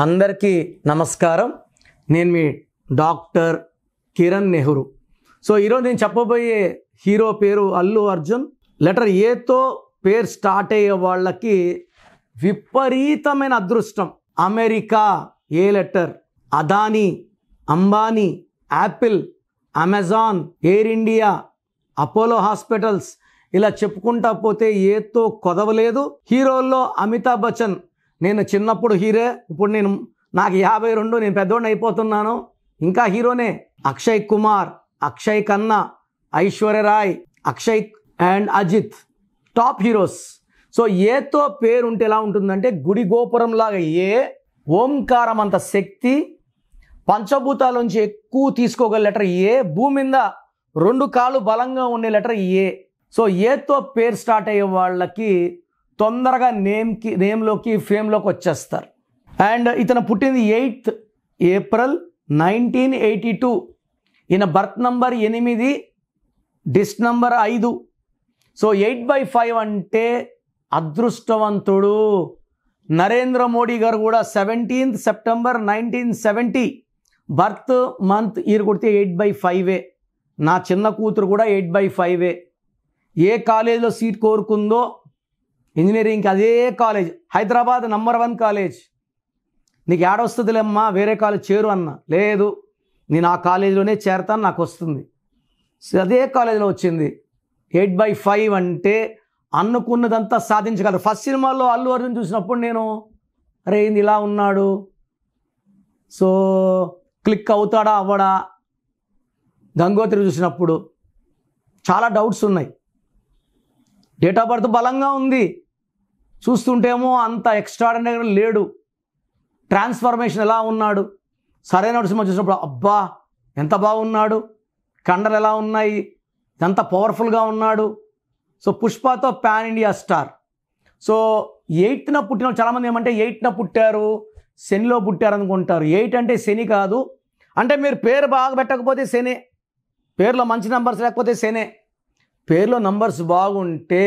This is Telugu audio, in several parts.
అందరికీ నమస్కారం. నేను మీ డాక్టర్ కిరణ్ నెహ్రూ. సో ఈరోజు నేను చెప్పబోయే హీరో పేరు అల్లు అర్జున్. లెటర్ ఏతో పేరు స్టార్ట్ అయ్యే వాళ్ళకి విపరీతమైన అదృష్టం. America A letter, Adani, Ambani, Apple, Amazon, Air India, Apollo Hospitals, ఇలా చెప్పుకుంటా పోతే ఏతో కొదవలేదు. హీరోల్లో అమితాబ్ బచ్చన్, నేను చిన్నప్పుడు హీరో, ఇప్పుడు నాకు 52, నేను పెద్దోడిని అయిపోతున్నాను, ఇంకా హీరోనే. Akshay Kumar, Akshay Khanna, Aishwarya Rai, Akshay and Ajith top heroes. So ఏతో పేరు ఉంటే ఎలా ఉంటుందంటే గుడి గోపురంలాగా. ఓంకారం అంత శక్తి, పంచభూతాలోంచి ఎక్కువ తీసుకోగల లెటర్ ఏ. భూమి మీద 2 కాళ్ళు బలంగా ఉండే లెటర్ ఏ. సో ఏతో పేరు స్టార్ట్ అయ్యే వాళ్ళకి తొందరగా నేమ్లోకి ఫేమ్లోకి వచ్చేస్తారు. అండ్ ఇతను పుట్టింది 8th April 1982. ఈయన బర్త్ నంబర్ 8, డిస్ట్ నంబర్ 5. సో 8/5 అంటే అదృష్టవంతుడు. నరేంద్ర మోడీ గారు కూడా 17th September 1970 birth month year కొడితే 8/5. నా చిన్న కూతురు కూడా 8/5. ఏ కాలేజీలో సీట్ కోరుకుందో ఇంజనీరింగ్కి అదే కాలేజ్, హైదరాబాద్ నంబర్ 1 కాలేజ్. నీకు ఏడొస్తుందిలేమ్మా, వేరే కాలేజ్ చేరు అన్న. లేదు, నేను ఆ కాలేజీలోనే చేరతాను, నాకు వస్తుంది. సో అదే కాలేజీలో వచ్చింది. 8/5 అంటే అనుకున్నదంతా సాధించగలరు. ఫస్ట్ సినిమాలో అల్లు అర్జున్ చూసినప్పుడు నేను అరే ఏంది ఇలా ఉన్నాడు, సో క్లిక్ అవుతాడా అవ్వడా. గంగోత్రి చూసినప్పుడు చాలా డౌట్స్ ఉన్నాయి. డేట్ ఆఫ్ బర్త్ బలంగా ఉంది, చూస్తుంటేమో అంత ఎక్స్ట్రాడినరీ లేడు. ట్రాన్స్ఫర్మేషన్ ఎలా ఉన్నాడు. సరైన సినిమా చూసినప్పుడు అబ్బా ఎంత బాగున్నాడు, కండలు ఎలా ఉన్నాయి, ఎంత పవర్ఫుల్గా ఉన్నాడు. సో పుష్పతో pan India star. So 8th పుట్టిన చాలామంది ఏమంటే 8th పుట్టారు, శనిలో పుట్టారు అనుకుంటారు. 8 అంటే శని కాదు. అంటే మీరు పేరు బాగా పెట్టకపోతే శనే, పేరులో మంచి నంబర్స్ లేకపోతే శనే. పేరులో నంబర్స్ బాగుంటే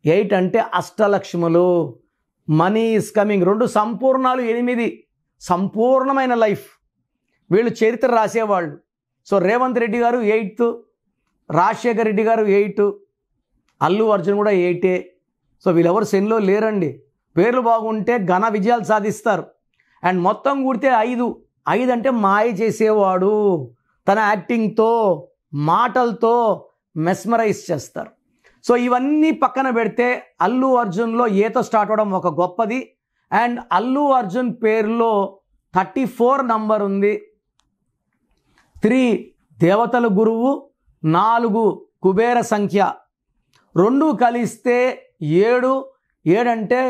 8 అంటే అష్టలక్ష్ములు. Money is coming. 2 సంపూర్ణాలు 8, సంపూర్ణమైన లైఫ్. వీళ్ళు చరిత్ర రాసేవాళ్ళు. సో రేవంత్ రెడ్డి గారు 8th, రాజశేఖర్ రెడ్డి గారు 8, అల్లు అర్జున్ కూడా 8. సో వీళ్ళెవరు శనిలో లేరండి. పేర్లు బాగుంటే ఘన విజయాలు సాధిస్తారు. అండ్ మొత్తం కూడితే 5. 5 అంటే మాయ చేసేవాడు. తన యాక్టింగ్తో, మాటలతో మెస్మరైజ్ చేస్తారు. సో ఇవన్నీ పక్కన పెడితే అల్లు అర్జున్లో ఏతో స్టార్ట్ అవడం ఒక గొప్పది. అండ్ అల్లు అర్జున్ పేరులో 34 నంబర్ ఉంది. 3 దేవతల గురువు, 4 కుబేర సంఖ్య, 2 కలిస్తే 7. 7 అంటే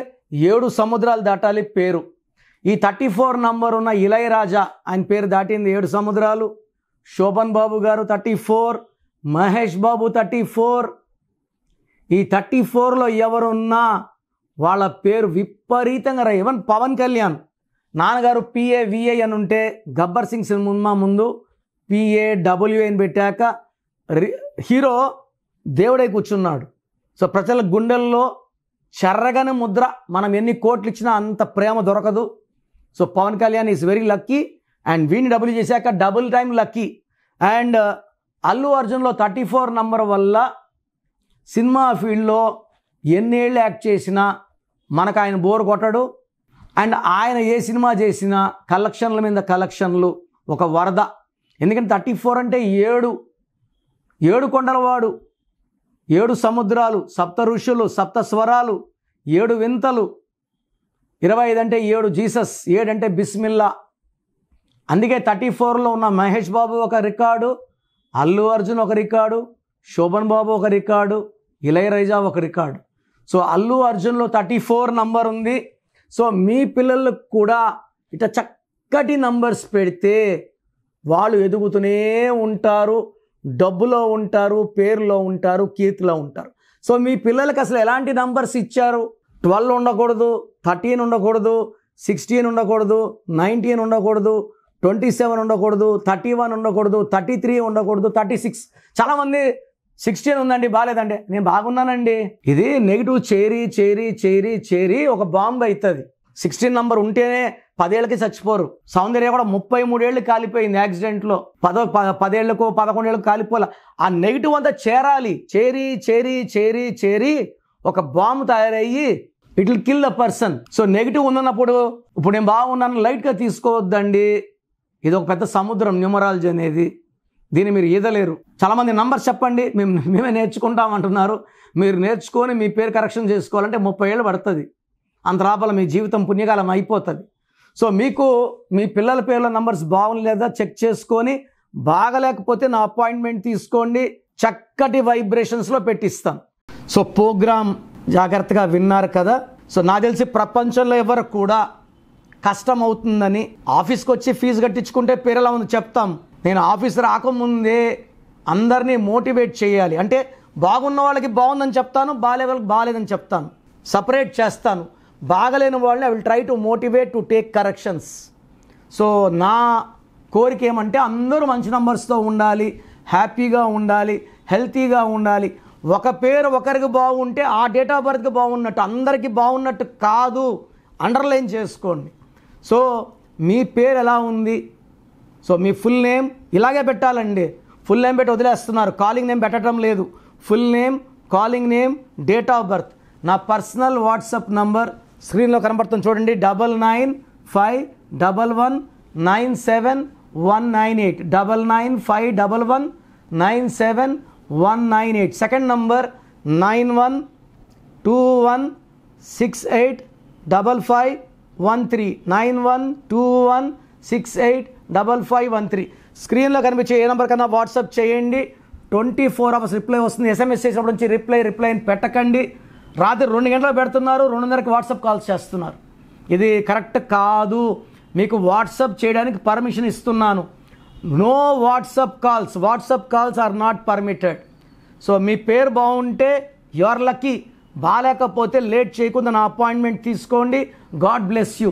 7 సముద్రాలు దాటాలి పేరు. ఈ 34 నంబర్ ఉన్న ఇళయరాజా, ఆయన పేరు దాటింది 7 సముద్రాలు. శోభన్ బాబు గారు 34, మహేష్ బాబు 34. ఈ 34లో ఎవరున్నా వాళ్ళ పేరు విపరీతంగా రాయి. ఈవెన్ పవన్ కళ్యాణ్ నాన్నగారు PAVA అని ఉంటే గబ్బర్ సింగ్ సినిమా ముందు PAWA అని పెట్టాక హీరో దేవుడై కూర్చున్నాడు. సో ప్రజల గుండెల్లో చెర్రగానే ముద్ర. మనం ఎన్ని కోట్లు ఇచ్చినా అంత ప్రేమ దొరకదు. So Pawan Kalyan is very lucky. And వీని డబుల్ చేశాక double time lucky. And Allu అర్జున్లో 34 నంబర్ వల్ల సినిమా ఫీల్డ్లో ఎన్నేళ్ళు యాక్ట్ చేసినా మనకు ఆయన బోర్ కొట్టడు. అండ్ ఆయన ఏ సినిమా చేసినా కలెక్షన్ల మీద కలెక్షన్లు ఒక వరద. ఎందుకంటే 34 అంటే 7 కొండలవాడు, 7 సముద్రాలు, 7 ఋషులు, 7 స్వరాలు, 7 వింతలు. 25 అంటే 7 జీసస్, 7 అంటే బిస్మిల్లా. అందుకే 34లో ఉన్న మహేష్ బాబు ఒక రికార్డు, అల్లు అర్జున్ ఒక రికార్డు, శోభన్ బాబు ఒక రికార్డు, ఇళయరాజా ఒక రికార్డు. సో అల్లు అర్జున్లో 34 నంబర్ ఉంది. సో మీ పిల్లలకు కూడా ఇట్లా చక్కటి నంబర్స్ పెడితే వాళ్ళు ఎదుగుతూనే ఉంటారు, డబ్బులో ఉంటారు, పేరులో ఉంటారు, కీర్తిలో ఉంటారు. సో మీ పిల్లలకి అసలు ఎలాంటి నంబర్స్ ఇచ్చారు? 12 ఉండకూడదు, 13 ఉండకూడదు, 16 ఉండకూడదు, 19 ఉండకూడదు, 27 ఉండకూడదు, 31 ఉండకూడదు, 33 ఉండకూడదు, 36. చాలామంది 16 ఉందండి బాగాలేదండి, నేను బాగున్నానండి. ఇది నెగిటివ్ చేరి చేరి చేరి చేరి ఒక బాంబు అవుతుంది. 16 నంబర్ ఉంటేనే 10 ఏళ్ళకి చచ్చిపోరు. సౌందర్య కూడా 33 ఏళ్ళు కాలిపోయింది యాక్సిడెంట్లో. 10 ఏళ్ళకో 11 ఏళ్ళకో కాలిపోలే. ఆ నెగిటివ్ అంతా చేరాలి, చేరి ఒక బాంబు తయారయ్యి it will kill the person. So negative ఉన్నప్పుడు ఇప్పుడు నేను బాగున్నాను లైట్గా తీసుకోవద్దండి. ఇది ఒక పెద్ద సముద్రం న్యూమరాలజీ అనేది. దీన్ని మీరు ఈదలేరు. చాలామంది నంబర్స్ చెప్పండి, మేమే నేర్చుకుంటామంటున్నారు. మీరు నేర్చుకొని మీ పేరు కరెక్షన్ చేసుకోవాలంటే 30 ఏళ్ళు పడుతుంది. అంత లోపల మీ జీవితం పుణ్యకాలం అయిపోతుంది. సో మీకు మీ పిల్లల పేర్ల నంబర్స్ బాగలేదా చెక్ చేసుకొని, బాగలేకపోతే నా అపాయింట్మెంట్ తీసుకోండి, చక్కటి వైబ్రేషన్స్లో పెట్టిస్తాను. సో ప్రోగ్రామ్ జాగ్రత్తగా విన్నారు కదా. సో నాకు తెలిసి ప్రపంచంలో ఎవరు కూడా కష్టం అవుతుందని ఆఫీస్కి వచ్చి ఫీజు కట్టించుకుంటే పేరు ఎలా ఉంది చెప్తాం. నేను ఆఫీస్ రాకముందే అందరినీ మోటివేట్ చేయాలి. అంటే బాగున్న వాళ్ళకి బాగుందని చెప్తాను, బాగాలే వాళ్ళకి బాగాలేదని చెప్తాను, సపరేట్ చేస్తాను. బాగలేని వాళ్ళని I will try to motivate to take corrections. So నా కోరిక ఏమంటే అందరూ మంచి నంబర్స్తో ఉండాలి, హ్యాపీగా ఉండాలి, హెల్తీగా ఉండాలి. ఒక పేరు ఒకరికి బాగుంటే ఆ డేట్ ఆఫ్ బర్త్కి బాగున్నట్టు, అందరికీ బాగున్నట్టు కాదు. అండర్లైన్ చేసుకోండి. సో మీ పేరు ఎలా ఉంది, సో మీ ఫుల్ నేమ్ ఇలాగే పెట్టాలండి. ఫుల్ నేమ్ పెట్టి వదిలేస్తున్నారు, కాలింగ్ నేమ్ పెట్టడం లేదు. Full name, calling name, date of birth. నా పర్సనల్ వాట్సాప్ నంబర్ స్క్రీన్లో కనబడుతుంది చూడండి, 9951197198, 9951197198. Second number 9121685513, 9121685513. స్క్రీన్లో కనిపించే ఏ నెంబర్ కన్నా వాట్సాప్ చేయండి. 24 hours రిప్లై వస్తుంది. SMS చేసినప్పటి నుంచి రిప్లై పెట్టకండి. రాత్రి 2 గంటలకు పెడుతున్నారు, 2:30కి వాట్సాప్ కాల్స్ చేస్తున్నారు. ఇది కరెక్ట్ కాదు. మీకు వాట్సాప్ చేయడానికి పర్మిషన్ ఇస్తున్నాను. No WhatsApp calls are not permitted. So మీ పేరు బాగుంటే యు ఆర్ లక్కీ, బాగాలేకపోతే లేట్ చేయకుండా నా అపాయింట్మెంట్ తీసుకోండి. God bless you.